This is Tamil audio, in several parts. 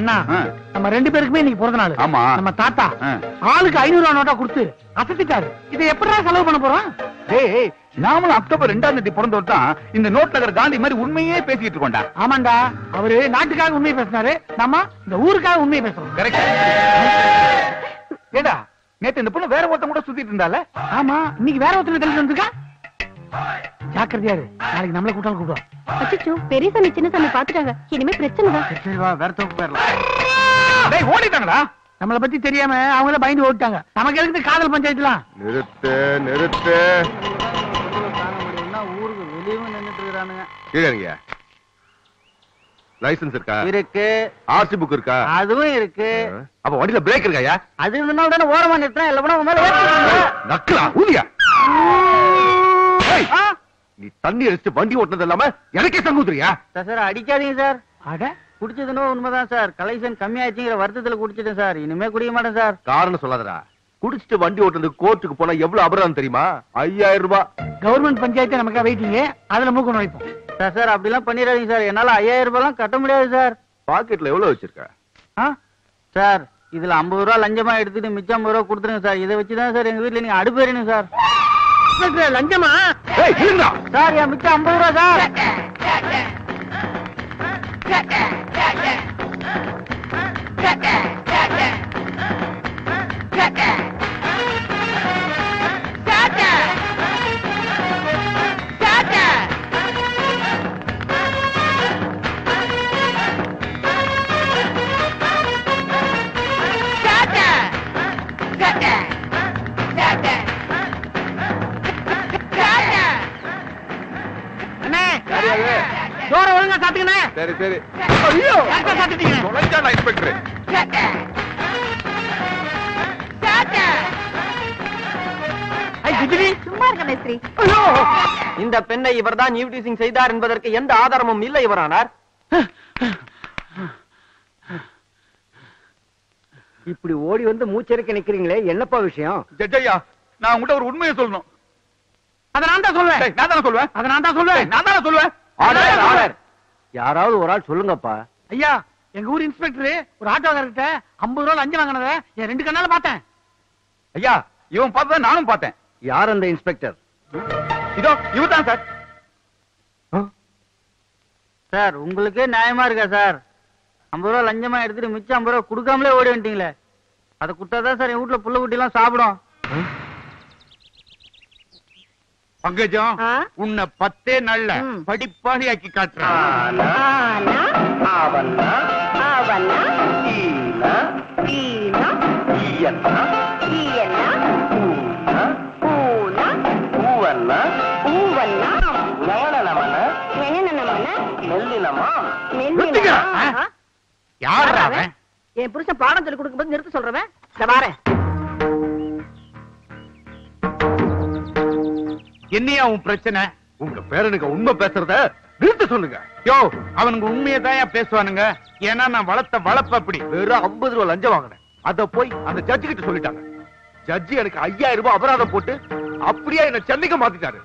என்ன நம்ம 2 பேருக்குமே இன்னைக்கு பிறந்த நாள். ஆமா. நம்ம தாத்தா ஆளுக்கு 500 ரூபாய் நோட்டா கொடுத்து அசத்திட்டாரு. இதை எப்படா செலவு பண்ண போறோம்? டேய், நாமளும் அக்டோபர் 2ஆம் தேதி பிறந்தோம் தான் இந்த நோட்ல இருக்கிற காந்தி மாதிரி உண்மையே பேசிட்டு இருக்கோம்டா. ஆமாண்டா, அவரு நாட்டுக்காக உண்மையை பேசினாரு, நம்ம இந்த ஊருக்காக உண்மையை பேசுறோம். கரெக்ட். ஏடா, நேத்து இந்த பொண்ணு வேற ஒருத்தன் கூட சுத்திட்டு இருந்தால? ஆமா, இன்னைக்கு வேற ஒருத்தர் தெளிச்சு வந்திருக்கா. ஜாக்கிரதையாரு, நாளைக்கு நம்மள கூட்டாலும் கூப்பிடுவோம். அச்சச்சோ, பெரிய சாமி சின்ன சாமி பாத்துட்டாங்க, இனிமே பிரச்சனை தான். சரி வா, வேற தோப்பு போயிடலாம். டேய், ஓடிட்டாங்கடா. நம்மள பத்தி தெரியாம அவங்கள பயந்து ஓடிட்டாங்க. நமக்கு எதுக்கு காதல் பஞ்சாயத்துலாம்? நிறுத்து நிறுத்து. ஊருக்கு வெளியவும் நின்னுட்டு இருக்கானுங்க. கீழே லைசன்ஸ் இருக்கா? இருக்கு. ஆர்சி புக் இருக்கா? அதுவும் இருக்கு. அப்ப வண்டியில பிரேக் இருக்காயா? அது இருந்தாலும் தானே ஓரமா நிறுத்தினா, இல்ல போனா மேல ஏறிடுவாங்க. நக்கலா ஊதியா? நீ தண்ணி அடிச்சு வண்டி ஓட்டுனது இல்லாம எனக்கே சங்கூத்துறியா? சார் அடிக்காதீங்க சார். அட, குடிச்சதுன்னு உண்மைதான் சார். கலெக்ஷன் கம்மியாச்சுங்கிற வருத்தத்துல குடிச்சிட்டேன் சார். இனிமே குடிக்க மாட்டேன் சார். காரணம் சொல்லாதடா. குடிச்சிட்டு வண்டி ஓட்டுறதுக்கு கோர்ட்டுக்கு போனா எவ்வளவு அபராதம் தெரியுமா? 5000 ரூபாய். கவர்மெண்ட் பஞ்சாயத்து நமக்கு வெயிட்டிங்க, அதுல மூக்க நுழைப்போம். சார் அப்படிலாம் பண்ணிடாதீங்க சார். என்னால 5000 ரூபாய்லாம் கட்ட முடியாது சார். பாக்கெட்ல எவ்வளவு வச்சிருக்க? சார், இதுல 50 ரூபாய் லஞ்சமா எடுத்துட்டு மிச்சம் 50 ரூபாய் கொடுத்துருங்க சார். இதை வச்சுதான் சார் எங்க வீட்டுல நீங்க அடுப்பு எறியணும் சார். லஞ்சமா சார்? என் மிச்சம் 50 ரூபாய் சார். டோர ஒழுங்கா சாத்துக்கணே. சரி சரி. ஐயோ, கரெக்ட்டா சாத்திட்டீங்க. தொலைஞ்சாடா இன்ஸ்பெக்டர். ஐ குஜிலி, சும்மா இருக்க மேஸ்திரி. ஐயோ, இந்த பெண்ணை இவர்தான் ஈவ்டீசிங் செய்தார் என்பதற்கு எந்த ஆதாரமும் இல்லை இவரானார். இப்படி ஓடி வந்து மூச்சரிக்க நிக்கிறீங்களே, என்னப்பா விஷயம்? ஜட்ஜையா, நான் உங்கள்கிட்ட ஒரு உண்மையை சொல்லணும். அத நான் தான் சொல்வேன். நான் தானே சொல்வேன். அத நான் தான் சொல்வேன். நான் தானே சொல்வேன். Order, order. யாராவது ஒரு ஆள் சொல்லுங்கப்பா. ஐயா, எங்க ஊர் இன்ஸ்பெக்டர் ஒரு ஆட்டோக்காரர்கிட்ட 50 ரூபாய் லஞ்சம் வாங்கினத என் 2 கண்ணால பார்த்தேன். ஐயா, இவன் பார்த்தா நானும் பார்த்தேன். யார் அந்த இன்ஸ்பெக்டர்? இதோ இவதான் சார். சார், உங்களுக்கே நியாயமா இருக்கா சார்? 50 ரூபாய் லஞ்சமா எடுத்துட்டு மிச்சம் 50 ரூபாய் கொடுக்காமலே ஓடி வந்துட்டீங்களே. அதை கொடுத்தாதான் சார் என் வீட்டுல புள்ள குட்டி எல்லாம் சாப்பிடும். பங்கஜம், உன்னை 10 நாள்ல படிப்பாளி ஆக்கி காட்டுறேன். யாரா அவன்? என் புருஷன் பாடம் சொல்லி கொடுக்கும்போது நிறுத்த சொல்றவன். வாரேன். என்னையா உன் பிரச்சனை? உங்க பேரனுக்கு உண்மை பேசுறத நிறுத்த சொல்லுங்க. யோ, அவனுக்கு உண்மையை தான் பேசுவானுங்க. ஏன்னா நான் வளர்த்த வளர்ப்பு அப்படி. வெறும் 50 ரூபாய் லஞ்சம் வாங்கினேன். அத போய் அந்த ஜட்ஜி கிட்ட சொல்லிட்டாங்க. ஜட்ஜி எனக்கு 5000 ரூபாய் அபராதம் போட்டு அப்படியே என்ன சென்னைக்கு மாத்திட்டாரு.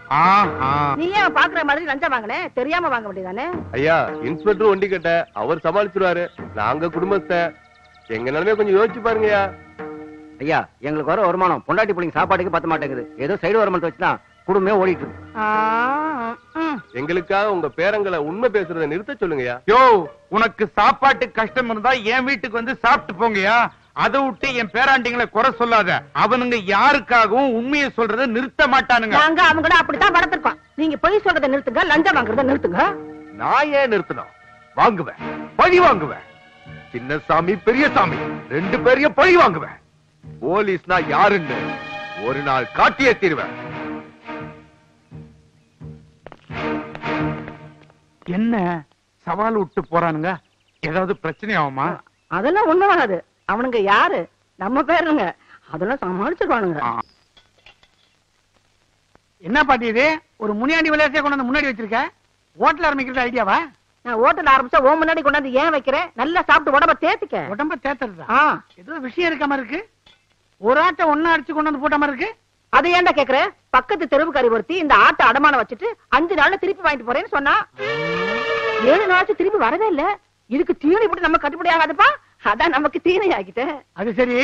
நீ ஏன் பாக்குற மாதிரி லஞ்சம் வாங்கின? தெரியாம வாங்க வேண்டியதானே? ஐயா, இன்ஸ்பெக்டர் ஒண்டி கிட்ட அவர் சமாளிச்சிருவாரு. நாங்க குடும்பத்தை எங்க நிலைமைய கொஞ்சம் யோசிச்சு பாருங்கய்யா. ஐயா, எங்களுக்கு வர வருமானம் பொண்டாட்டி பிள்ளைங்க சாப்பாட்டுக்கு பத்த மாட்டேங்குது. ஏதோ சைடு வருமானத்தை வச்சுதான் குடும்பமே ஓடிட்டு இருக்கு. எங்களுக்காக உங்க பேரங்களை உண்மை பேசுறதை நிறுத்த சொல்லுங்கய்யா. யோ, உனக்கு சாப்பாட்டு கஷ்டம் இருந்தா என் வீட்டுக்கு வந்து சாப்பிட்டு போங்கயா. அதை விட்டு என் பேராண்டிங்களை குறை சொல்லாத. அவனுங்க யாருக்காகவும் உண்மையை சொல்றதை நிறுத்த மாட்டானுங்க. நாங்க அவங்க அப்படித்தான் வளர்த்திருக்கோம். நீங்க பொய் சொல்றதை நிறுத்துங்க, லஞ்சம் வாங்குறத நிறுத்துங்க. நான் ஏன் நிறுத்தணும்? வாங்குவேன், பழி வாங்குவேன். சின்னசாமி பெரியசாமி 2 பேரையும் பழி வாங்குவேன். போலீஸ்னா யாருன்னு ஒரு நாள் காட்டியே தீருவேன். என்ன சவால் விட்டு போறானுங்க? ஏதாவது பிரச்சனை ஆகுமா? அதெல்லாம் ஒண்ணுவாது. அவனுங்க யாரு? நம்ம பேருங்க. அதெல்லாம் சமாளிச்சிருவானுங்க. என்ன பாட்டி இது? ஒரு முனியாண்டி விளையாட்டை கொண்டாந்து முன்னாடி வச்சிருக்க. ஹோட்டல் ஆரம்பிக்கிறது ஐடியாவா? நான் ஹோட்டல் ஆரம்பிச்சா ஓ முன்னாடி கொண்டாந்து ஏன் வைக்கிறேன்? நல்லா சாப்பிட்டு உடம்ப தேத்துக்க. உடம்ப தேத்துறதா? ஏதோ விஷயம் இருக்க மாதிரி இருக்கு. ஒரு ஆட்டை ஒன்னா அடிச்சு கொண்டாந்து போட்ட மாதிரி இருக்கு. அதை ஏன்டா கேக்குற? பக்கத்து தெருவுக்காரி ஒருத்தி இந்த ஆட்டை அடமான வச்சுட்டு 5 நாள்ல திருப்பி வாங்கிட்டு போறேன்னு சொன்னா. 7 நாளாச்சு திருப்பி வரவே இல்ல. இதுக்கு தீனி போட்டு நம்ம கட்டுப்படி ஆகாதுப்பா. அதான் நமக்கு தீனை ஆகிட்ட. அது சரி,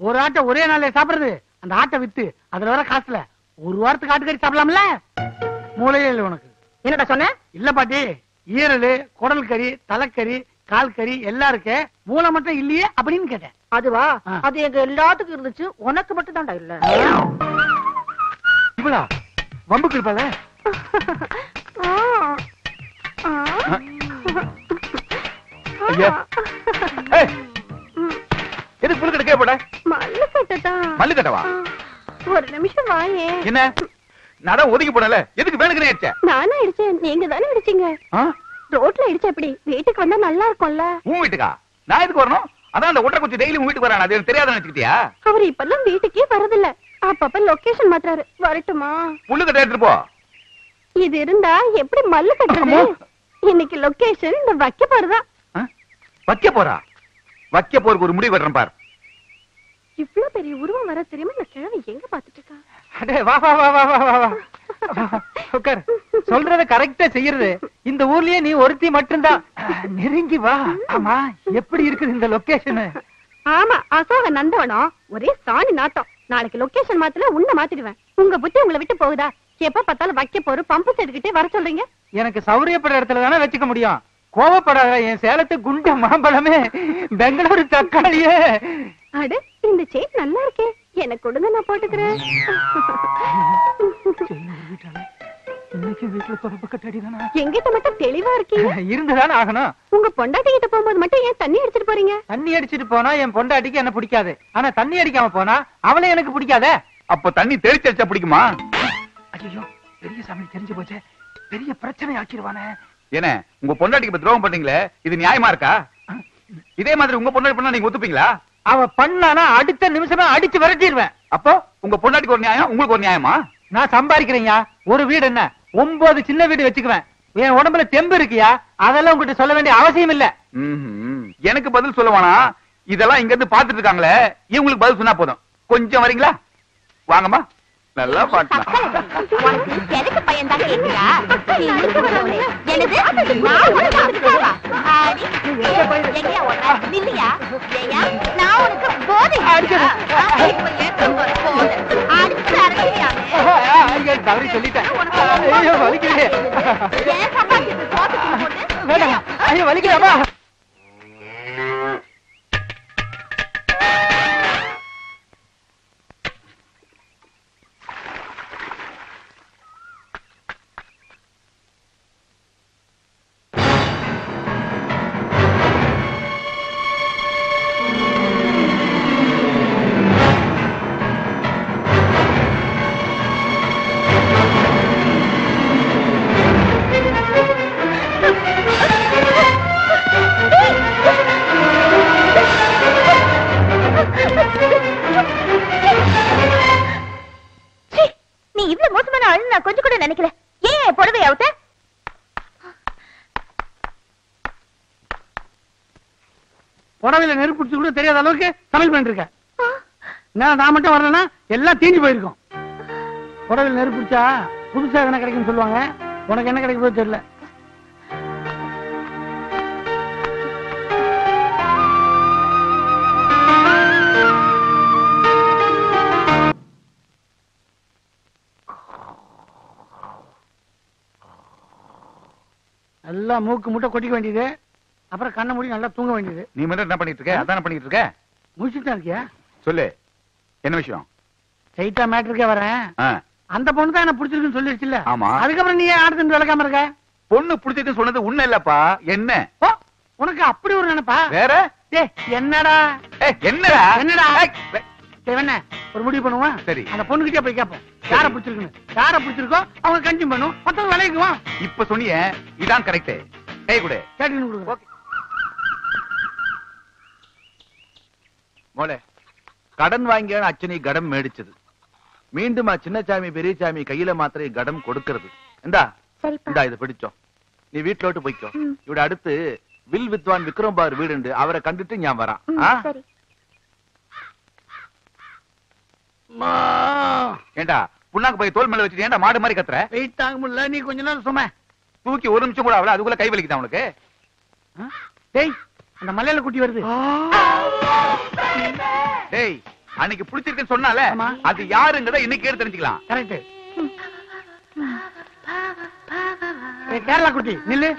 ஒரு ஆட்டை ஒரே நாள்ல சாப்பிடுறது, அந்த ஆட்டை வித்து அதுல வர காசுல ஒரு வாரத்துக்கு ஆட்டுக்கறி சாப்பிடலாம்ல? மூளையே இல்லை உனக்கு. என்னடா சொன்ன? இல்ல பாட்டி, ஈரல், குடல் கறி, தலைக்கறி, கால் கறி எல்லாம் இருக்கு, மூளை மட்டும் இல்லையே அப்படின்னு கேட்டேன். அதுவா? அது எங்க எல்லாத்துக்கும் இருந்துச்சு, உனக்கு மட்டும் தான்டா இல்ல. இவளா வம்புக்கு இருப்பாள? ஐயா, எதுக்கு புல் கட்ட போட? மல்லு கட்டதா? மல்லு கட்டவா? ஒரு நிமிஷம் வாயே. என்ன நடம் ஒதுக்கி போடல, எதுக்கு வேணுக்குனே அடிச்ச? நானா அடிச்சேன், நீங்க தானே அடிச்சீங்க. ரோட்ல அடிச்ச எப்படி? வீட்டுக்கு வந்தா நல்லா இருக்கும்ல. உன் வீட்டுக்கா? நான் எதுக்கு வரணும்? அதான் அந்த ஒட்டரை குச்சி டெய்லி உன் வீட்டுக்கு வரான், அது எனக்கு தெரியாத நினைச்சுக்கிட்டியா? அவர் இப்பெல்லாம் வீட்டுக்கே வரதில்ல, அப்பப்ப லொகேஷன் மாத்துறாரு. வரட்டுமா? புல்லு கட்ட எடுத்துட்டு போ. இது இருந்தா எப்படி மல்லு கட்டுறது? இன்னைக்கு லொகேஷன் இந்த வைக்க போறதா. வைக்க போறா? வைக்க போறதுக்கு ஒரு முடிவு வர்றேன் பார். இவ்ளோ பெரிய உருவம் வர தெரியுமா? இந்த கிழவி எங்க பாத்துட்டு இருக்கா? அடே வா வா வா வா வா வா. உட்கார். சொல்றத கரெக்டா செய்யறது இந்த ஊர்லயே நீ ஒருத்தி மட்டும்தான். நெருங்கி வா. ஆமா, எப்படி இருக்குது இந்த லொகேஷன்? ஆமா, அசோக நந்தவனம் ஒரே சாணி நாட்டம். நாளைக்கு லொகேஷன் மாத்தல உன்னை மாத்திடுவேன். உங்க புத்தி உங்களை விட்டு போகுதா? எப்ப பார்த்தாலும் வைக்க போற பம்பு செட்டுக்கிட்டே வர சொல்றீங்க. எனக்கு சௌரியப்படுற இடத்துல தானே வச்சுக்க முடியும். கோவப்படாத, என் சேலத்து குண்ட மாம்பழமே, பெங்களூரு தக்காளியே. அட, இந்த செயின் நல்லா இருக்கே, எனக்கு கொடுங்க, நான் போட்டுக்கிறேன். எங்கிட்ட மட்டும் தெளிவா இருக்கீங்க. இருந்துதானே ஆகணும். உங்க பொண்டாட்டி கிட்ட போகும்போது மட்டும் ஏன் தண்ணி அடிச்சிட்டு போறீங்க? தண்ணி அடிச்சிட்டு போனா என் பொண்டாட்டிக்கு என்ன பிடிக்காது. ஆனா தண்ணி அடிக்காம போனா அவளே எனக்கு பிடிக்காதே. அப்ப தண்ணி தெளிச்சு அடிச்சா பிடிக்குமா? ஐயோ, பெரிய சாமி தெரிஞ்சு போச்சே, பெரிய பிரச்சனை ஆக்கிடுவானே. என்ன உங்க பொண்டாட்டிக்கு இப்ப துரோகம் பண்றீங்களே, இது நியாயமா இருக்கா? இதே மாதிரி உங்க பொண்டாட்டி பண்ணா நீங்க ஒத்துப்பீங்களா? அவ பண்ணானா அடுத்த நிமிஷமே அடிச்சு விரட்டிடுவேன். அப்போ உங்க பொண்டாட்டிக்கு ஒரு நியாயம், உங்களுக்கு ஒரு நியாயமா? நான் சம்பாதிக்கிறேன்யா, ஒரு வீடு என்ன 9 சின்ன வீடு வச்சுக்குவேன். என் உடம்புல தெம்பு இருக்கியா, அதெல்லாம் உங்ககிட்ட சொல்ல வேண்டிய அவசியம் இல்ல. எனக்கு பதில் சொல்லுவானா? இதெல்லாம் இங்க இருந்து பாத்துட்டு இருக்காங்களே, இவங்களுக்கு பதில் சொன்னா போதும். கொஞ்சம் வரீங்களா? வாங்கம்மா, நல்லா பாக்கலாம். எனக்கு பையன் தான் கேட்கிறா. எனது நான் உனக்கு அதுக்காவா? ஆடி எங்கயா ஓடுற? நில்லையா? ஏயா நான் உனக்கு போதை அடிக்கிறேன். இப்ப ஏற்ற போற போதை அடிச்சு அரசியாமே. தவறி சொல்லிட்டேன். ஐயோ வலிக்கிறே. ஏன் சம்பாதிச்சு போட்டுட்டு போட்டு? வேண்டாம். ஐயோ வலிக்கிறேமா. நீ இவ்வளவு மோசமான ஆளு நான் கொஞ்சம் கூட நினைக்கல. ஏன் புடவை அவுத்த? புடவையில நெருப்பு பிடிச்சு கூட தெரியாத அளவுக்கு சமையல் பண்ணிட்டு இருக்க. நான் மட்டும் வரலன்னா எல்லாம் தீஞ்சு போயிருக்கும். புடவையில நெருப்பு பிடிச்சா புதுசா என்ன கிடைக்கும்னு சொல்லுவாங்க. உனக்கு என்ன கிடைக்க போது தெரியல. நல்லா மூக்கு முட்டை கொட்டிக்க வேண்டியது, அப்புறம் கண்ணை மூடி நல்லா தூங்க வேண்டியது. நீ மட்டும் என்ன பண்ணிட்டு இருக்க? அதான் பண்ணிட்டு இருக்க. முடிச்சுட்டு இருக்கியா? சொல்லு, என்ன விஷயம்? ஸ்ட்ரைட்டா மேட்டருக்கே வரேன். அந்த பொண்ணு தான் என்ன பிடிச்சிருக்குன்னு சொல்லிருச்சுல்ல? ஆமா. அதுக்கப்புறம் நீ ஏன் ஆடுறது விளக்காம இருக்க? பொண்ணு பிடிச்சிருக்குன்னு சொன்னது உண்மை இல்லப்பா. என்ன உனக்கு அப்படி ஒரு நினைப்பா? வேற என்னடா என்னடா என்னடா என்ன ஒரு முடிவு பண்ணுவான். சரி, அந்த பொண்ணுகிட்டே போய் கேட்போம் யார பிடிச்சிருக்குன்னு. யார பிடிச்சிருக்கோ அவங்க கன்சியூம் பண்ணும், மொத்தம் விளைக்குவான். இப்ப சொன்னிய இதான் கரெக்ட். கை கொடு. கேட்டு மோளே, கடன் வாங்கியான அச்சனை கடம் மேடிச்சது. மீண்டும் சின்னசாமி பெரியசாமி கையில மாத்திரை கடம் கொடுக்கிறது. இந்தா இந்தா இதை பிடிச்சோம். நீ வீட்டுல விட்டு போய்க்கோ. இவட அடுத்து வில் வித்வான் விக்ரம் பார் வீடு, அவரை கண்டுட்டு ஞான் வரான். ஏண்டா புண்ணாக்கு போய் தோல் மேல வச்சுட்டு ஏண்டா மாடு மாதிரி கத்துற? வெயிட் தாங்க முடியல, நீ கொஞ்ச நேரம் சும்மா தூக்கி ஒரு நிமிஷம் கூட ஆகல, அதுக்குள்ள கை வலிக்குதா உனக்கு? டேய் அந்த மலையில குட்டி வருது. டேய் அன்னைக்கு பிடிச்சிருக்குன்னு சொன்னால ஆமா. அது யாருங்கறத இன்னைக்கு கேட்டு தெரிஞ்சுக்கலாம். கரெக்ட். கேரளா குட்டி நில்லு.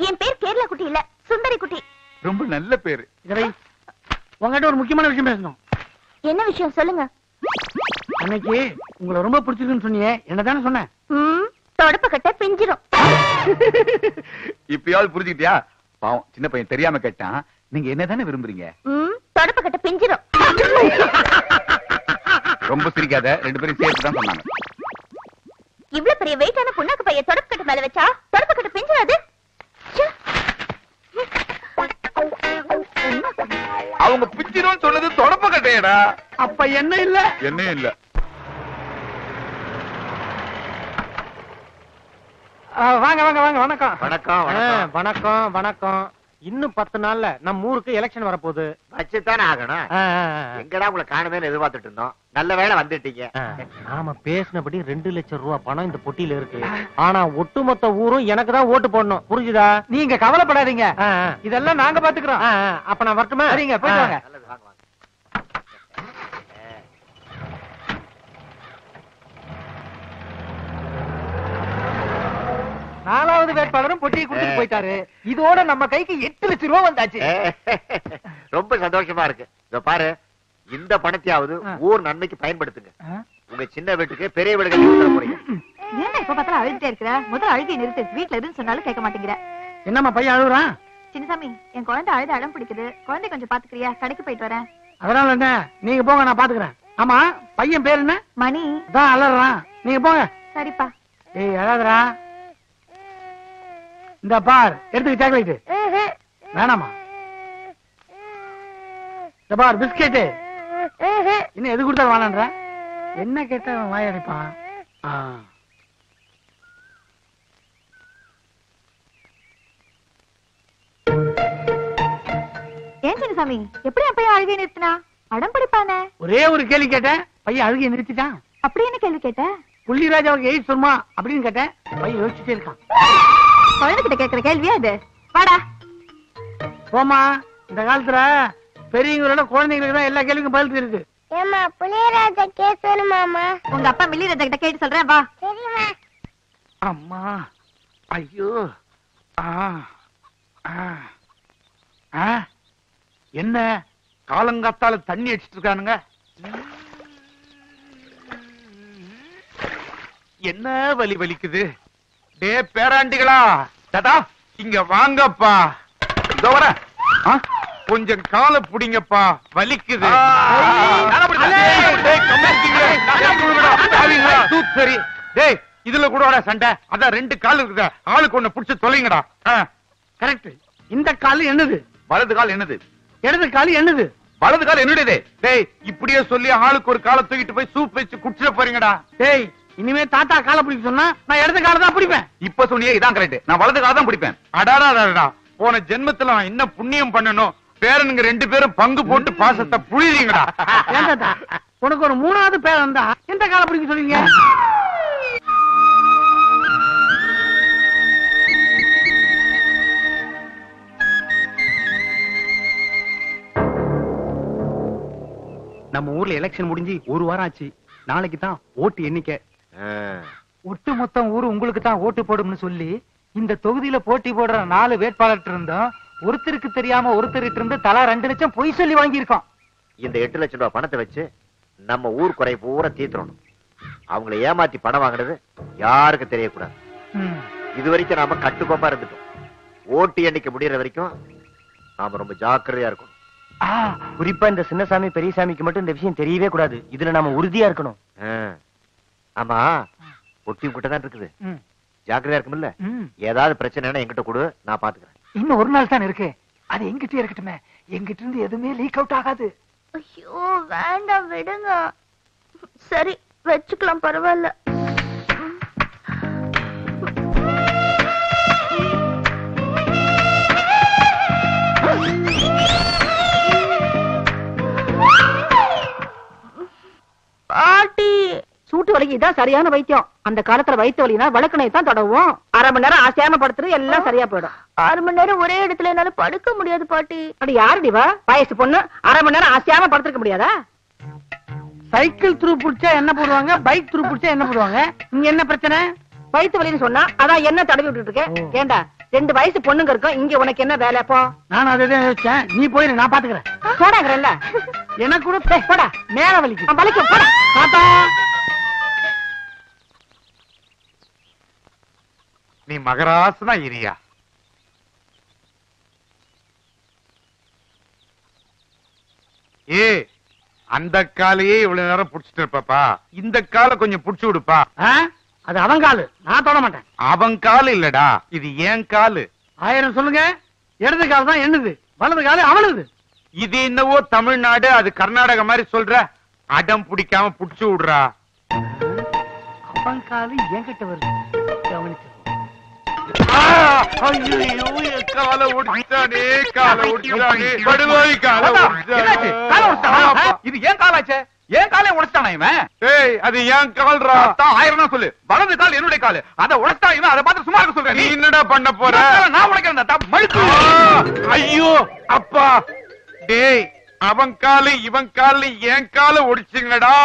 என் பேர் கேரளா குட்டி இல்ல, சுந்தரி குட்டி. ரொம்ப நல்ல பேரு. இதை உங்ககிட்ட ஒரு முக்கியமான விஷயம் பேசணும். என்ன விஷயம் சொல்லுங்க. அன்னைக்கு உங்களை ரொம்ப பிடிச்சிருக்குன்னு சொன்னீங்க, என்னதானே சொன்னேன்? தொடப்ப கட்ட பிஞ்சிரும். இப்பயாவது புரிஞ்சுக்கிட்டியா? பாவம் சின்ன பையன் தெரியாம கேட்டான். நீங்க என்னதானே விரும்புறீங்க? தொடப்ப கட்ட பிஞ்சிரும். ரொம்ப சிரிக்காத, ரெண்டு பேரும் சேர்த்து தான் சொன்னாங்க. இவ்வளவு பெரிய வெயிட்டான புண்ணாக்கு பைய தொடப்ப கட்ட மேல வச்சா தொடப்ப கட்ட பிஞ்சிராது. அவங்க பிச்சிரும் சொன்னது தொடப்ப கட்டையடா. அப்ப என்ன இல்ல? என்ன இல்ல. வாங்க வாங்க வாங்க. வணக்கம் வணக்கம் வணக்கம் வணக்கம். இன்னும் 10 நாள்ல நம்ம ஊருக்கு எலெக்ஷன் வரப்போகுது. வச்சுத்தானே ஆகணும். எங்கடா உங்களை காணவேன்னு எதிர்பார்த்துட்டு இருந்தோம். நல்ல வேளை வந்துட்டீங்க. நாம பேசினபடி 2 லட்சம் ரூபாய் பணம் இந்த பொட்டியில இருக்கு. ஆனா ஒட்டுமொத்த ஊரும் எனக்கு தான் ஓட்டு போடணும். புரிஞ்சுதா? நீங்க கவலைப்படாதீங்க, இதெல்லாம் நாங்க பாத்துக்கிறோம். அப்ப நான் வரட்டுமா? சரிங்க, போயிட்டு வாங்க. நல்லது, வாங்க வாங்க. நாலாவது வேட்பாளரும் பொட்டியை கொடுத்துட்டு போயிட்டாரு. இதோட நம்ம கைக்கு 8 லட்சம் ரூபாய் வந்தாச்சு. ரொம்ப சந்தோஷமா இருக்கு. இதோ பாரு, இந்த பணத்தையாவது ஊர் நன்மைக்கு பயன்படுத்துங்க. உங்க சின்ன வீட்டுக்கு பெரிய வீடு கட்டி கொடுத்துட போறீங்க. ஏன்னா இப்ப பார்த்தாலும் அழுதுட்டே இருக்கிற? முதல்ல அழுகை நிறுத்து. வீட்டுல எதுன்னு சொன்னாலும் கேட்க மாட்டேங்கிற. என்னம்மா பையன் அழுகுறான்? சின்னசாமி, என் குழந்தை அழுது அடம் பிடிக்குது. குழந்தை கொஞ்சம் பாத்துக்கிறியா? கடைக்கு போயிட்டு வரேன். அதனால என்ன, நீங்க போங்க, நான் பாத்துக்கிறேன். ஆமா, பையன் பேர் என்ன? மணி. தான் அலறான், நீங்க போங்க. சரிப்பா. ஏய் அழாதரா. இந்த பார், எடுத்துக்க சாக்லேட். வேணாமா? இந்த பார் பிஸ்கெட். இன்னும் எது கொடுத்தாலும் வேணான்ற. என்ன கேட்டா வாய் அடைப்பான். ஏன் சின்னசாமி, எப்படி என் பையன் அழுகை நிறுத்தினா? அடம் பிடிப்பானே. ஒரே ஒரு கேள்வி கேட்டேன், பையன் அழுகையை நிறுத்திட்டான். அப்படி என்ன கேள்வி கேட்ட? புள்ளிராஜாவுக்கு எய்ட்ஸ் வருமா அப்படின்னு கேட்டேன். பையன் யோசிச்சுட்டே இருக்கான். குழந்தைகிட்ட கேட்கிற கேள்வியா இது? வாடா போமா. இந்த காலத்துல பெரியவங்களோட குழந்தைங்களுக்கு தான் எல்லா கேள்விக்கும் பதில் இருக்கு. ஏமா புளியராஜா கேஸ் வேணுமாமா? உங்க அப்பா மில்லிராஜா கிட்ட கேட்டு சொல்றேன், வா. சரிமா. அம்மா ஐயோ. என்ன காலங்காத்தால தண்ணி அடிச்சிட்டு இருக்கானுங்க? என்ன வலி வலிக்குது? டே பேராண்டிகளா, தாத்தா இங்க வாங்கப்பா. இதோ வரேன். கொஞ்சம் காலை புடிங்கப்பா, வலிக்குது. சரி டேய், இதுல கூட சண்டை. அதான் 2 கால் இருக்குதா, ஆளுக்கு ஒண்ணு புடிச்சு தொலைங்கடா. கரெக்ட். இந்த கால் என்னது? வலது கால் என்னது? இடது கால் என்னது? வலது கால் என்னுடையது. டேய் இப்படியே சொல்லி ஆளுக்கு ஒரு காலை தூக்கிட்டு போய் சூப் வச்சு குடிச்சிட போறீங்கடா. டேய் இனிமே தாத்தா காலை பிடிக்க சொன்னா நான் இடது காலை தான் பிடிப்பேன். இப்ப சொன்னியே இதான் கரெக்ட். நான் வலது காலை தான் பிடிப்பேன். அடாடா, போன ஜென்மத்துல நான் என்ன புண்ணியம் பண்ணணும்? பேரனுங்க 2 பேரும் பங்கு போட்டு பாசத்தை புழிறீங்கடா. ஏன் தாத்தா, உனக்கு ஒரு 3வது பேர் வந்தா எந்த காலை பிடிக்க சொல்றீங்க? நம்ம ஊர்ல எலெக்ஷன் முடிஞ்சு 1 வாரம் ஆச்சு. நாளைக்கு தான் ஓட்டு எண்ணிக்கை. ஒட்டு மொத்தம் ஊரு உங்களுக்கு தான் ஓட்டு போடும்னு சொல்லி இந்த தொகுதியில போட்டி போடுற 4 வேட்பாளர் இருந்தோம். ஒருத்தருக்கு தெரியாம ஒருத்தருக்கு இருந்து தலா 2 லட்சம் பொய் சொல்லி வாங்கியிருக்கோம். இந்த 8 லட்சம் ரூபாய் பணத்தை வச்சு நம்ம ஊர் குறை பூரா தீர்த்தணும். அவங்களை ஏமாத்தி பணம் வாங்கினது யாருக்கும் தெரியக்கூடாது. இது வரைக்கும் நாம கட்டுக்கோப்பா இருந்துட்டோம். ஓட்டு எண்ணிக்கை முடியற வரைக்கும் நாம ரொம்ப ஜாக்கிரதையா இருக்கணும். குறிப்பா இந்த சின்னசாமி பெரியசாமிக்கு மட்டும் இந்த விஷயம் தெரியவே கூடாது. இதுல நாம உறுதியா இருக்கணும். ஆமா, ஒட்டி கிட்ட தான் இருக்குது. ஜாக்கிரதையா இருக்கும்ல. ஏதாவது பிரச்சனைனா என்கிட்ட கொடு, நான் பாத்துக்கிறேன். இன்னும் 1 நாள் தான் இருக்கு. அது எங்கிட்டே இருக்கட்டுமே. எங்கிட்ட இருந்து எதுவுமே லீக் அவுட் ஆகாது. ஐயோ வேண்டாம், விடுங்க. சரி வச்சுக்கலாம், பரவாயில்ல. பாட்டி சூட்டு வலிக்கு இதான் சரியான வைத்தியம். அந்த காலத்துல வயிற்று வலினா விளக்கணை தான் தடவும். அரை மணி நேரம் ஆசையாம படுத்துறது எல்லாம் சரியா போயிடும். 6 மணி நேரம் ஒரே இடத்துல என்னால படுக்க முடியாது பாட்டி. அப்படி யாருடிவா வயசு பொண்ணு 1/2 மணி நேரம் ஆசையாம படுத்துக்க முடியாதா? சைக்கிள் த்ரூ பிடிச்சா என்ன போடுவாங்க, பைக் த்ரூ பிடிச்சா என்ன போடுவாங்க? இங்க என்ன பிரச்சனை? வயிற்று வலின்னு சொன்னா அதான் என்ன தடவி விட்டுட்டு இருக்கேன். ஏண்டா 2 வயசு பொண்ணுங்க இருக்கும், இங்க உனக்கு என்ன வேலை? போ. நான் அதுதான் யோசிச்சேன். நீ போயிரு, நான் பாத்துக்கிறேன். போடாங்கறல்ல எனக்கு கூட போடா, மேல வலிக்கு வலிக்கும். போடா தாத்தா. நீ மகராசனா இரியா. ஏ அந்த காலையே இவ்வளவு நேரம் புடிச்சிட்டு இருப்பா, இந்த காலை கொஞ்சம் புடிச்சு விடுப்பா. அது அவன் காலு, நான் தொட மாட்டேன். அவன் காலு இல்லடா, இது ஏன் காலு. 1000 சொல்லுங்க. இடது கால் தான் என்னது, வலது காலு அவனது. இது என்னவோ தமிழ்நாடு, அது கர்நாடக மாதிரி சொல்ற. அடம் பிடிக்காம புடிச்சு விடுறா. அவன் காலு என்கிட்ட வருது, கவனிச்சு. காலை ஒடிச்சானே, காலை ஒடிச்சானே, படுவாய் காலை ஒடிச்சானே. இது ஏன் காலாச்சே? ஏன் காலை உடைச்சானா இவன்? ஏய், அது ஏன் கால்ரா? 1000 சொல்லு. வலது கால் என்னுடைய காலு, அதை உடைச்சா இவன். அதை பார்த்து சும்மா இருக்க சொல்றேன். நீ என்னடா பண்ண போற? நான் உடைக்கிறேன். ஐயோ அப்பா, டேய் அவன் காலு இவன் காலு என் காலை ஒடிச்சிங்கடா.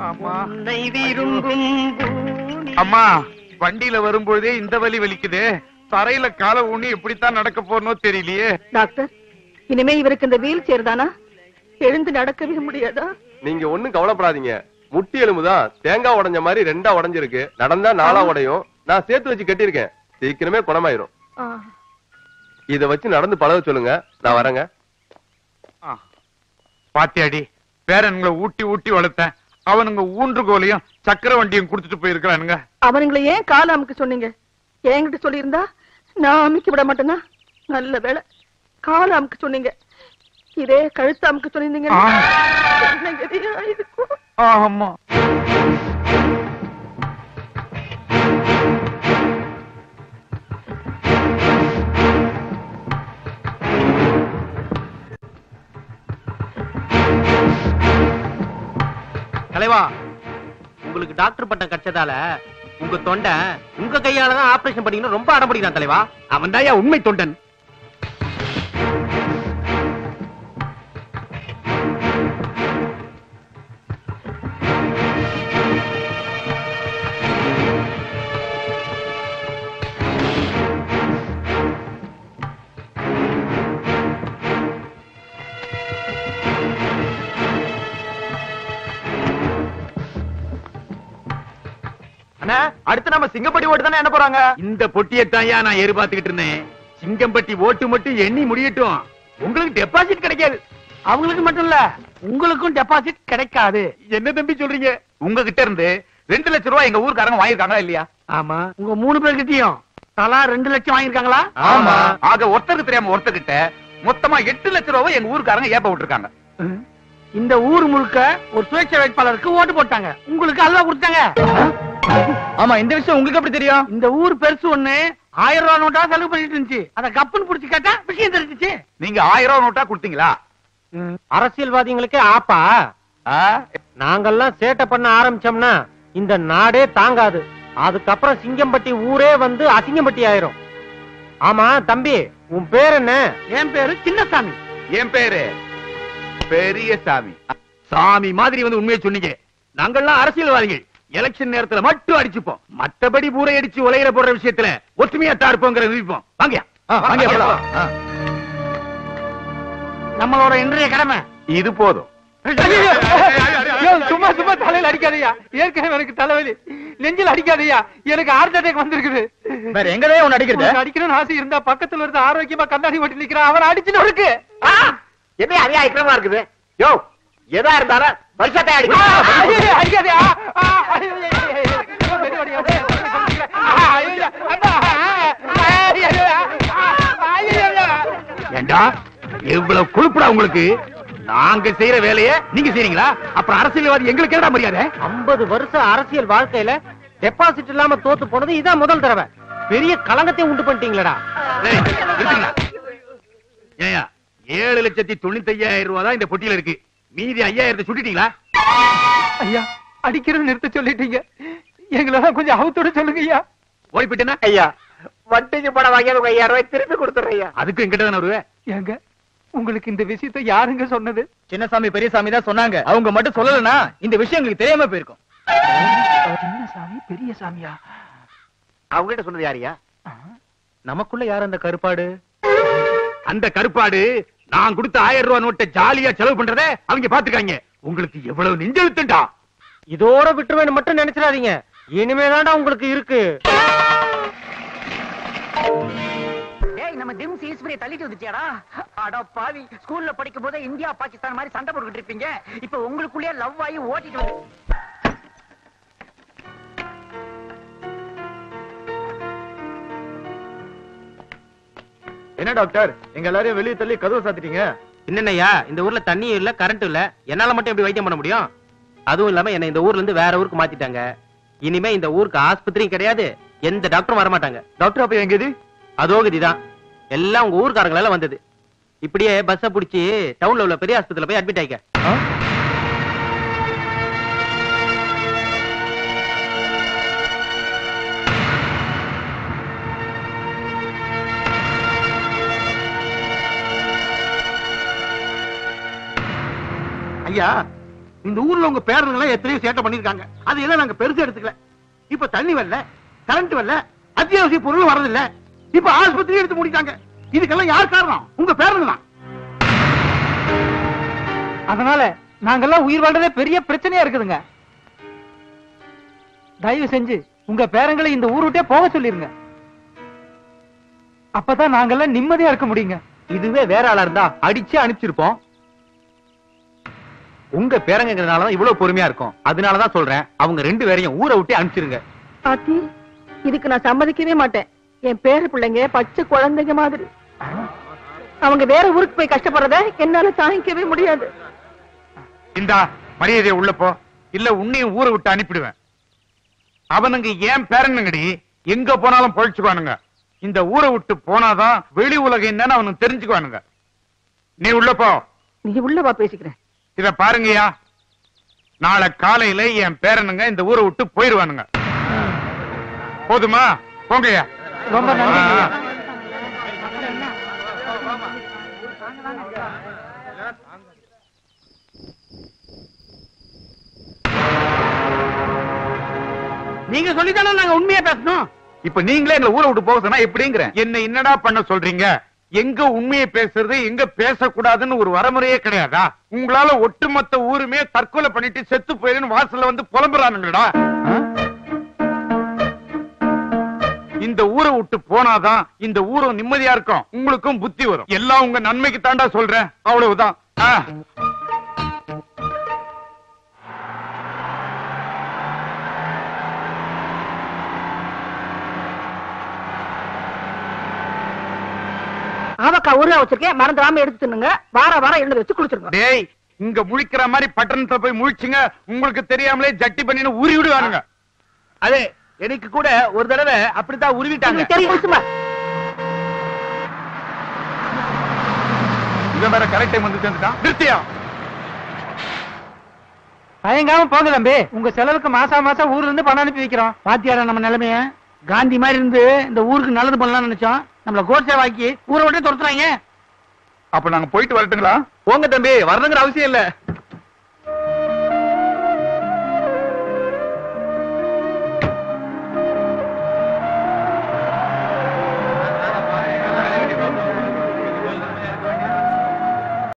ஆமா அம்மா, வண்டியில வரும்போதே இந்த வலி வலிக்குது. தரையில காலை ஊனி எப்படித்தான் நடக்க போறனோ தெரியலையே. டாக்டர், இனிமே இவருக்கு இந்த வீல் சேர் தானா? எழுந்து நடக்கவே முடியாதா? நீங்க ஒண்ணும் கவலைப்படாதீங்க. முட்டி எலும்புதான் தேங்காய் உடைஞ்ச மாதிரி 2ஆ உடைஞ்சிருக்கு. நடந்தா 4ஆ உடையும். நான் சேர்த்து வச்சு கட்டியிருக்கேன். சீக்கிரமே குணமாயிரும். இத வச்சு நடந்து பழக சொல்லுங்க, நான் வரேங்க. பாத்தியாடி, பேரன்களை ஊட்டி ஊட்டி வளர்த்தேன். அவனுங்க ஊன்றுகோலையும் சக்கர வண்டியும் குடுத்துட்டு போயிருக்கானுங்க. அவனுங்களை ஏன் கால அமுக்க சொன்னீங்க? என்கிட்ட சொல்லியிருந்தா நான் அமுக்கி விட மாட்டேனா? நல்ல வேலை கால அமுக்க சொன்னீங்க. இதே கழுத்து அமுக்க சொன்னீங்க. ஆமா, தலைவா, உங்களுக்கு டாக்டர் பட்டம் கிடைச்சதால உங்க தொண்டை உங்க கையாலதான் ஆபரேஷன் பண்ணீங்கன்னு ரொம்ப அடம்பிடிக்கிறான் தலைவா. அவன் தான் உண்மை தொண்டன். அடுத்து நம்ம சிங்கப்பட்டி ஓட்டு தானே என்ன போறாங்க? இந்த பொட்டியத்தான் நான் எதிர்பார்த்துக்கிட்டு இருந்தேன். சிங்கம்பட்டி ஓட்டு மட்டும் எண்ணி முடியட்டும், உங்களுக்கு டெபாசிட் கிடைக்காது. அவங்களுக்கு மட்டும் இல்ல, உங்களுக்கும் டெபாசிட் கிடைக்காது. என்ன தம்பி சொல்றீங்க? உங்ககிட்ட இருந்து 2 லட்சம் ரூபாய் எங்க ஊர்க்காரங்க வாங்கிருக்காங்களா இல்லையா? ஆமா. உங்க 3 பேர்கிட்டயும் தலா 2 லட்சம் வாங்கிருக்காங்களா? ஆமா. ஆக ஒருத்தருக்கு தெரியாம ஒருத்தர்கிட்ட மொத்தமா 8 லட்சம் ரூபாய் எங்க ஊர்க்காரங்க ஏப்ப விட்டுருக்காங்க. இந்த ஊர் முழுக்க ஒரு சுயேட்சை வேட்பாளருக்கு ஓட்டு போட்டாங்க. உங்களுக்கு அல்வா கொடுத்தாங்க. ஆமா, இந்த விஷயம் உங்களுக்கு எப்படி தெரியும்? இந்த ஊர் பெருசு ஒண்ணு 1000 ரூபாய் நோட்டா செலவு பண்ணிட்டு இருந்துச்சு. அத கப்புன்னு புடிச்சு கேட்டா விஷயம் தெரிஞ்சிச்சு. நீங்க 1000 ரூபாய் நோட்டா கொடுத்தீங்களா? அரசியல்வாதிகளுக்கே ஆப்பா. நாங்கெல்லாம் சேட்டை பண்ண ஆரம்பிச்சோம்னா இந்த நாடே தாங்காது. அதுக்கப்புறம் சிங்கம்பட்டி ஊரே வந்து அசிங்கம்பட்டி ஆயிரும். ஆமா தம்பி, உன் பேர் என்ன? என் பேரு சின்னசாமி. என் பேரு பெரியசாமி. சாமி மாதிரி வந்து உண்மையை சொன்னீங்க. நாங்கெல்லாம் அரசியல்வாதிகள். எலெக்ஷன் நேரத்துல மட்டும் அடிச்சுப்போம். மத்தபடி பூரை அடிச்சு உலகில போடுற விஷயத்துல ஒற்றுமையா தார்ப்போங்கிற நினைப்போம். வாங்க நம்மளோட இன்றைய கடமை இது போதும். சும்மா சும்மா தலையில அடிக்காதயா. ஏற்கனவே எனக்கு தலைவலி, நெஞ்சில் அடிக்காதயா. எனக்கு ஹார்ட் அட்டாக் வந்திருக்குது. வேற எங்கதான் உன்னை அடிக்கிறது? அடிக்கணும்னு ஆசை இருந்தா பக்கத்துல இருந்து ஆரோக்கியமா கண்ணாடி ஓட்டி நிக்கிறான், அவன் அடிச்சுட்டு இருக்கு. என்ன அதே ஐக்கிரமா இருக்குது? யோ, எதா இருந்தாலும் வருஷத்தை அடிக்காதயா. ஏண்டா எவ்வளவு கொழுப்புடா உங்களுக்கு? நாங்க செய்யற வேலையை நீங்க செய்றீங்களா? அப்புறம் அரசியல்வாதி எங்களுக்கு என்ன மரியாதை? 50 வருஷம் அரசியல் வாழ்க்கையில டெபாசிட் இல்லாம தோத்து போனது இதான் முதல் தடவை. பெரிய களங்கத்தை உண்டு பண்ணிட்டீங்களா? ஏயா 7,95,000 ரூபாய் தான் இந்த பொட்டியில இருக்கு. மீதி 5,000 சுட்டிட்டீங்களா? ஐயா அடிக்கிறது நிறுத்த சொல்லிட்டீங்க. எங்களெல்லாம் கொஞ்சம் அவுத்தோட சொல்லுங்க ஐயா. ஓடி போயிட்டேனா ஐயா வட்டிக்கு பணம் வாங்கி 5000 ரூபாய் திருப்பி கொடுத்துறேன் ஐயா. அதுக்கு எங்கிட்ட தானே வருவேன். ஏங்க உங்களுக்கு இந்த விஷயத்தை யாருங்க சொன்னது? சின்னசாமி பெரியசாமி தான் சொன்னாங்க. அவங்க மட்டும் சொல்லலனா இந்த விஷயம் உங்களுக்கு தெரியாம போயிருக்கும். சின்னசாமி பெரிய சாமியா? அவங்க கிட்ட சொன்னது யாரியா? நமக்குள்ள யார் அந்த கருப்பாடு? அந்த கருப்பாடு நான் கொடுத்த 1000 ரூபாய் நோட்டை ஜாலியா செலவு பண்றத அவங்க பாத்துக்காங்க. உங்களுக்கு எவ்வளவு நெஞ்செழுத்துண்டா. இதோட விட்டுருவேன்னு மட்டும் நினைச்சிடாதீங்க. இனிமேதான்டா உங்களுக்கு இருக்கு. ஏய் நம்ம திம்ஸ் ஈஸ்வரியை தள்ளிட்டு வந்துட்டியாடா? அட பாவி, ஸ்கூல்ல படிக்கும் போதே இந்தியா பாகிஸ்தான் மாதிரி சண்டை போட்டுக்கிட்டு இருப்பீங்க. இப்ப உங்களுக்குள்ளேயே லவ் ஆகி ஓட்டிட்டு வந்து. என்ன டாக்டர் எங்க எல்லாரையும் வெளியே தள்ளி கதவை சாத்திட்டீங்க? என்னய்யா இந்த ஊர்ல தண்ணி இல்ல கரண்ட் இல்ல, என்னால மட்டும் எப்படி வைத்தியம் பண்ண முடியும்? அதுவும் இல்லாம என்ன இந்த ஊர்ல இருந்து வேற ஊருக்கு மாத்திட்டாங்க. இனிமே இந்த ஊருக்கு ஆஸ்பத்திரியும் கிடையாது, எந்த டாக்டரும் வர மாட்டாங்க. டாக்டர் அப்ப எங்கது? அதோ கதிதான். எல்லாம் உங்க ஊர்க்காரங்களால வந்தது. இப்படியே பஸ்ஸ புடிச்சு டவுன்ல உள்ள பெரிய ஆஸ்பத்திரியில போய் அட்மிட் ஆயிக்க. ஐயா, இந்த ஊர்ல உங்க பேரனுங்க எத்தனையோ சேட்டை பண்ணிருக்காங்க. அது எல்லாம் நாங்க பெருசா எடுத்துக்கல. இப்ப தண்ணி வரல, கரண்ட் வரல, அத்தியாவசிய பொருள் வரதில்ல. இப்ப ஆஸ்பத்திரி எடுத்து முடிட்டாங்க. இதுக்கெல்லாம் யார் காரணம்? உங்க பேரனுங்க தான். அதனால நாங்கெல்லாம் உயிர் வாழ்றதே பெரிய பிரச்சனையா இருக்குதுங்க. தயவு செஞ்சு உங்க பேரங்களை இந்த ஊர் விட்டே போக சொல்லிருங்க. அப்பதான் நாங்கெல்லாம் நிம்மதியா இருக்க முடியுங்க. இதுவே வேற ஆளா இருந்தா அடிச்சு அனுப்பிச்சிருப்போம். உங்க பேரங்கிறதுனாலதான் இவ்வளவு பொறுமையா இருக்கும். அதனாலதான் சொல்றேன், அவங்க 2 பேரையும் ஊரை விட்டு அனுப்பிச்சிருங்க. பாத்தி, இதுக்கு நான் சம்மதிக்கவே மாட்டேன். என் பேர பிள்ளைங்க பச்சை குழந்தைங்க மாதிரி. அவங்க வேற ஊருக்கு போய் கஷ்டப்படுறத என்னால தாங்கிக்கவே முடியாது. இந்தா மரியாதையை உள்ள போ, இல்ல உன்னையும் ஊரை விட்டு அனுப்பிடுவேன். அவனுங்க ஏன் பேரனுங்கடி, எங்க போனாலும் பொழைச்சுக்குவானுங்க. இந்த ஊரை விட்டு போனாதான் வெளி உலகம் என்னன்னு அவனுக்கு தெரிஞ்சுக்குவானுங்க. நீ உள்ள போ. நீ உள்ளவா பேசிக்கிறேன். இத பாருங்கய்யா, நாளை காலையில என் பேரனுங்க இந்த ஊரை விட்டு போயிருவானுங்க. போதுமா? போங்கய்யா. ரொம்ப நன்றி. நீங்க சொல்லித்தானே நாங்க உண்மையா பேசணும். இப்ப நீங்களே எங்களை ஊரை விட்டு போக சொன்னா எப்படிங்கிற? என்ன என்னடா பண்ண சொல்றீங்க? எங்க உண்மையை பேசுறது, எங்க பேசக்கூடாதுன்னு ஒரு வரமுறையே கிடையாதா? உங்களால ஒட்டுமொத்த ஊருமே தற்கொலை பண்ணிட்டு செத்து போயிருன்னு வாசல்ல வந்து புலம்புறானுங்களா? இந்த ஊரை விட்டு போனாதான் இந்த ஊரும் நிம்மதியா இருக்கும், உங்களுக்கும் புத்தி வரும். எல்லாம் உங்க நன்மைக்கு தாண்டா சொல்றேன், அவ்வளவுதான். ஆவக்கா ஊரா வச்சிருக்கேன், மறந்துடாம எடுத்துனுங்க. வாரம் எழுந்து வச்சு குளிச்சிருங்க. டேய், இங்க முழிக்கிற மாதிரி பட்டணத்துல போய் முழிச்சுங்க, உங்களுக்கு தெரியாமலே ஜட்டி பண்ணின்னு உரி விடுவானுங்க. அதே எனக்கு கூட ஒரு தடவை அப்படித்தான் உருவிட்டாங்க. தெரியும் சும்மா. இவன் வேற கரெக்ட் டைம் வந்து சேர்ந்துட்டான். நிறுத்தியா? தயங்காம போங்க தம்பி, உங்க செலவுக்கு மாசம் ஊர்ல இருந்து பணம் அனுப்பி வைக்கிறோம். பாத்தியாரா நம்ம நிலைமைய? காந்தி மாதிரி இருந்து இந்த ஊருக்கு நல்லது பண்ணலாம்னு நினைச்சோம். நம்மள கோட்சேவாக்கி ஊரை விட்டே துரத்துறாங்க. அப்ப நாங்க போயிட்டு வரட்டுங்களா? போங்க தம்பி, வரணுங்கிற அவசியம் இல்ல.